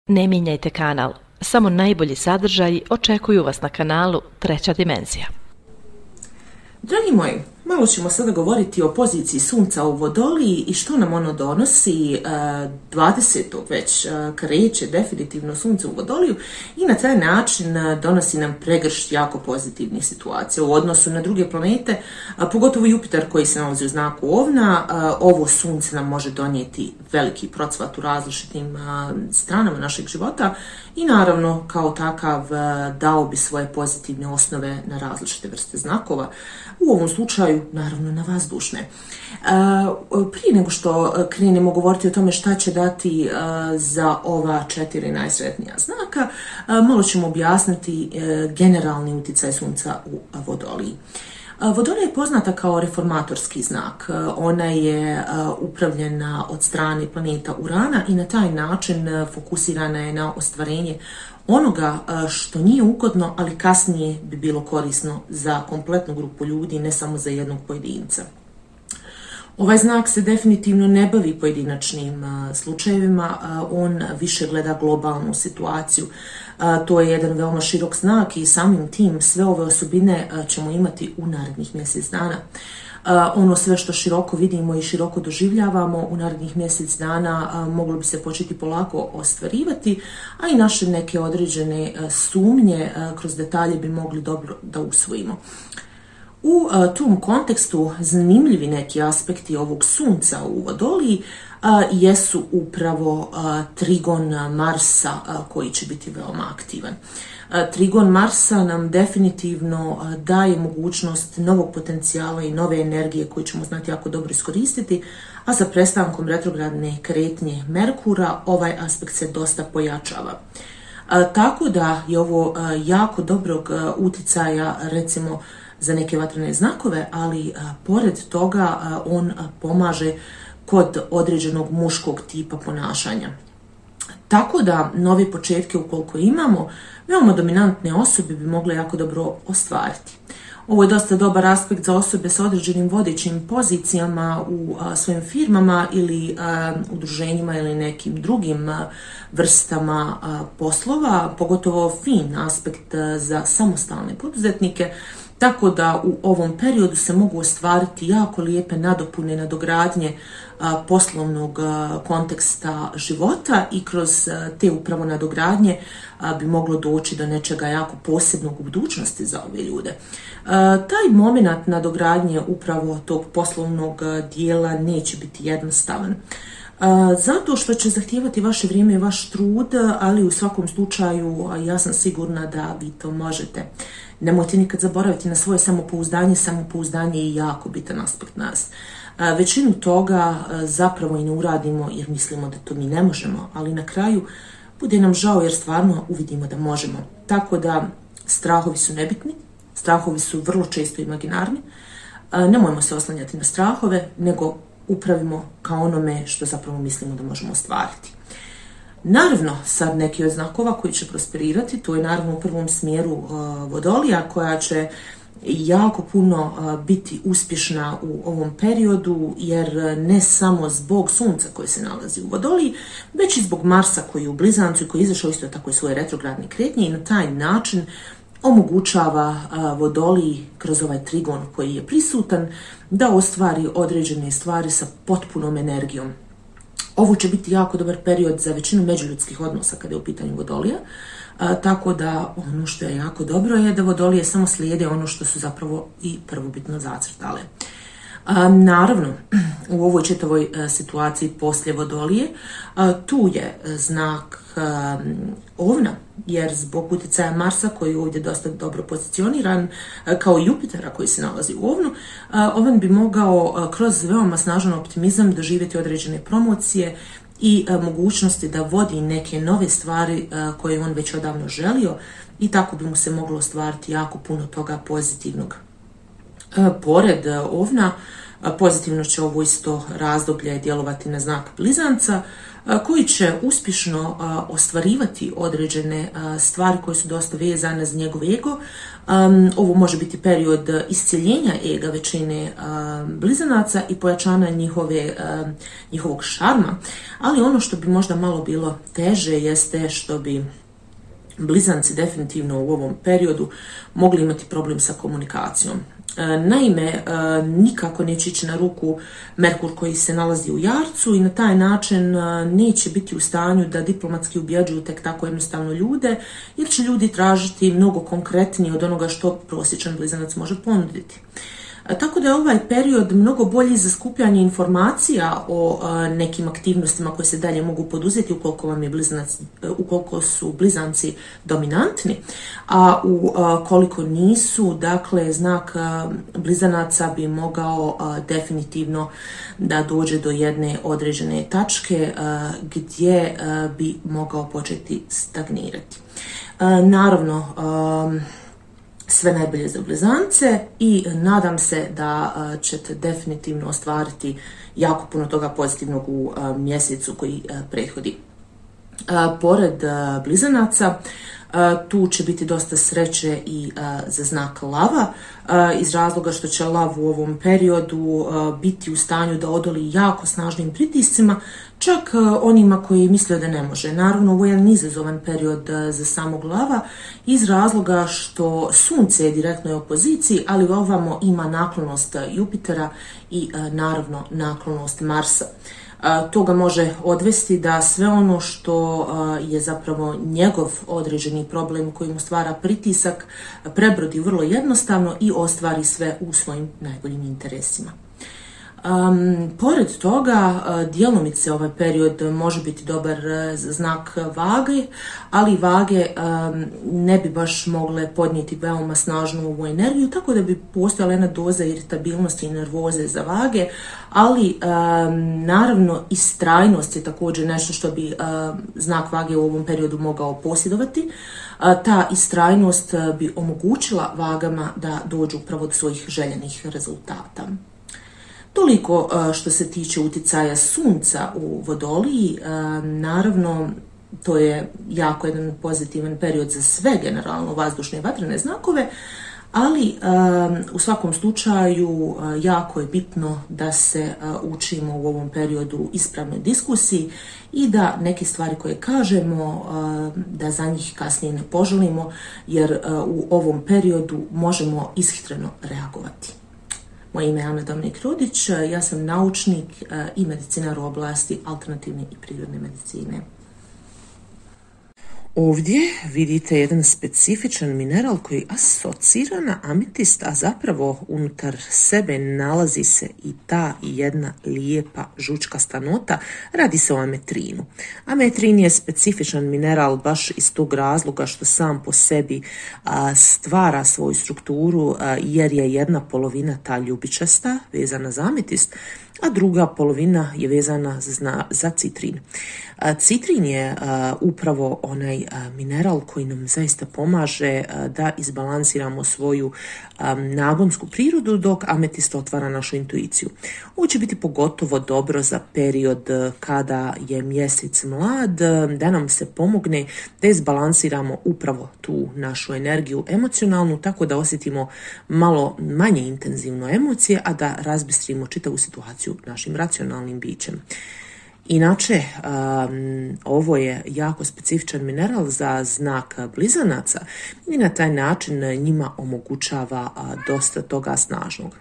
Ne mijenjajte kanal, samo najbolji sadržaji očekuju vas na kanalu Treća dimenzija. Dragi moji, malo ćemo sada govoriti o poziciji Sunca u Vodoliji i što nam ono donosi. 20. već kreće definitivno Sunce u Vodoliju i na taj način donosi nam pregršt jako pozitivnih situacija u odnosu na druge planete, pogotovo Jupiter koji se nalazi u znaku Ovna. Ovo Sunce nam može donijeti veliki procvat u različitim stranama našeg života i naravno kao takav dao bi svoje pozitivne osnove na različite vrste znakova, u ovom slučaju naravno na vazdušne. Prije nego što krenemo govoriti o tome šta će dati za ova 4 najsretnija znaka, malo ćemo objasniti generalni utjecaj Sunca u Vodoliji. Vodolija je poznata kao reformatorski znak. Ona je upravljena od strane planeta Urana i na taj način fokusirana je na ostvarenje onoga što nije ugodno, ali kasnije bi bilo korisno za kompletnu grupu ljudi, ne samo za jednog pojedinca. Ovaj znak se definitivno ne bavi pojedinačnim slučajevima, on više gleda globalnu situaciju. To je jedan veoma širok znak i samim tim sve ove osobine ćemo imati u narednih mjesec dana. Ono sve što široko vidimo i široko doživljavamo u narednih mjesec dana moglo bi se početi polako ostvarivati, a i naše neke određene sumnje kroz detalje bi mogli dobro da usvojimo. U tom kontekstu zanimljivi neki aspekti ovog Sunca u Vodoliji jesu upravo trigon Marsa koji će biti veoma aktivan. Trigon Marsa nam definitivno daje mogućnost novog potencijala i nove energije koju ćemo znati jako dobro iskoristiti, a sa prestankom retrogradne kretnje Merkura ovaj aspekt se dosta pojačava. Tako da je ovo jako dobrog utjecaja recimo za neke vatrene znakove, ali pored toga on pomaže kod određenog muškog tipa ponašanja. Tako da nove početke ukoliko imamo, veoma dominantne osobe bi mogle jako dobro ostvariti. Ovo je dosta dobar aspekt za osobe sa određenim vodećim pozicijama u svojim firmama ili udruženjima ili nekim drugim vrstama poslova, pogotovo fin aspekt za samostalne poduzetnike. Tako da u ovom periodu se mogu ostvariti jako lijepe nadopune, nadogradnje poslovnog konteksta života i kroz te upravo nadogradnje bi moglo doći do nečega jako posebnog u budućnosti za ove ljude. Taj moment nadogradnje upravo tog poslovnog dijela neće biti jednostavan. Zato što će zahtijevati vaše vrijeme i vaš trud, ali u svakom slučaju ja sam sigurna da vi to možete. Nemojte nikad zaboraviti na svoje samopouzdanje. Samopouzdanje je jako bitan aspekt nas. Većinu toga zapravo i ne uradimo jer mislimo da to mi ne možemo, ali na kraju bude nam žao jer stvarno uvidimo da možemo. Tako da strahovi su nebitni, strahovi su vrlo često imaginarni. Nemojmo se oslanjati na strahove, nego upravimo kao onome što zapravo mislimo da možemo ostvariti. Naravno, sad neki od znakova koji će prosperirati, to je naravno u prvom smjeru Vodolija koja će jako puno biti uspješna u ovom periodu, jer ne samo zbog Sunca koje se nalazi u Vodoliji, već i zbog Marsa koji je u Blizancu i koji je izašao isto tako i svoje retrogradne kretnje i na taj način omogućava Vodoliji kroz ovaj trigon koji je prisutan da ostvari određene stvari sa potpunom energijom. Ovo će biti jako dobar period za većinu međuljudskih odnosa kada je u pitanju Vodolija, tako da ono što je jako dobro je da Vodolije samo slijede ono što su zapravo i prvobitno zacrtale. Naravno, u ovoj čitavoj situaciji poslije Vodolije tu je znak Ovna, jer zbog utjecaja Marsa koji je ovdje dosta dobro pozicioniran, kao i Jupitera koji se nalazi u Ovnu, Ovan bi mogao kroz veoma snažan optimizam doživjeti određene promocije i mogućnosti da vodi neke nove stvari koje on već odavno želio i tako bi mu se moglo ostvariti jako puno toga pozitivnog. Pored Ovna, Pozitivno će ovo isto razdoblje djelovati na znak blizanca, koji će uspješno ostvarivati određene stvari koje su dosta vezane za njegov ego. Ovo može biti period iscjeljenja ega većine blizanaca i pojačanja njihovog šarma, ali ono što bi možda malo bilo teže jeste što bi blizanci definitivno u ovom periodu mogli imati problem sa komunikacijom. Naime, nikako neće ići na ruku Merkur koji se nalazi u Jarcu i na taj način neće biti u stanju da diplomatski ubjeđuju tek tako jednostavno ljude, jer će ljudi tražiti mnogo konkretnije od onoga što prosječan blizanac može ponuditi. Tako da je ovaj period mnogo bolji za skupljanje informacija o nekim aktivnostima koje se dalje mogu poduzeti ukoliko su blizanci dominantni, a ukoliko nisu, dakle znak blizanaca bi mogao definitivno da dođe do jedne određene tačke gdje bi mogao početi stagnirati. Naravno, sve najbolje za blizance i nadam se da ćete definitivno ostvariti jako puno toga pozitivnog u mjesecu koji prethodi. Pored blizanaca, tu će biti dosta sreće i za znak lava, iz razloga što će lav u ovom periodu biti u stanju da odoli jako snažnim pritiscima, čak onima koji misle da ne može. Naravno, ovo je jedan izazovan period za samog lava iz razloga što Sunce je direktnoj opoziciji, ali ovamo ima naklonost Jupitera i naravno naklonost Marsa. To ga može odvesti da sve ono što je zapravo njegov određeni problem koji mu stvara pritisak prebrodi vrlo jednostavno i ostvari sve u svojim najboljim interesima. Pored toga, djelomice ovaj period može biti dobar znak vage, ali vage ne bi baš mogle podnijeti veoma snažnu ovu energiju, tako da bi postojala jedna doza iritabilnosti i nervoze za vage, ali naravno istrajnost je također nešto što bi znak vage u ovom periodu mogao posjedovati. Ta istrajnost bi omogućila vagama da dođu upravo do svojih željenih rezultata. Toliko što se tiče utjecaja Sunca u Vodoliji. Naravno, to je jako jedan pozitivan period za sve generalno vazdušne i vatrene znakove, ali u svakom slučaju jako je bitno da se učimo u ovom periodu ispravnoj diskusiji i da neke stvari koje kažemo, da za njih kasnije ne poželimo, jer u ovom periodu možemo ishitreno reagovati. Moje ime je Ana Dominik Rudić, ja sam naučnik i medicinar u oblasti alternativne i prirodne medicine. Ovdje vidite jedan specifičan mineral koji asocira na ametist, a zapravo unutar sebe nalazi se i ta jedna lijepa žučkasta nota. Radi se o ametrinu. Ametrin je specifičan mineral baš iz tog razloga što sam po sebi stvara svoju strukturu, jer je jedna polovina ta ljubičasta vezana za ametist, a druga polovina je vezana za citrin. Citrin je upravo onaj mineral koji nam zaista pomaže da izbalansiramo svoju nagonsku prirodu, dok ametist otvara našu intuiciju. Ovo će biti pogotovo dobro za period kada je mjesec mlad, da nam se pomogne da izbalansiramo upravo tu našu energiju emocionalnu, tako da osjetimo malo manje intenzivno emocije, a da razbistrimo čitavu situaciju našim racionalnim bićem. Inače, ovo je jako specifičan mineral za znak blizanaca i na taj način njima omogućava dosta toga snažnog.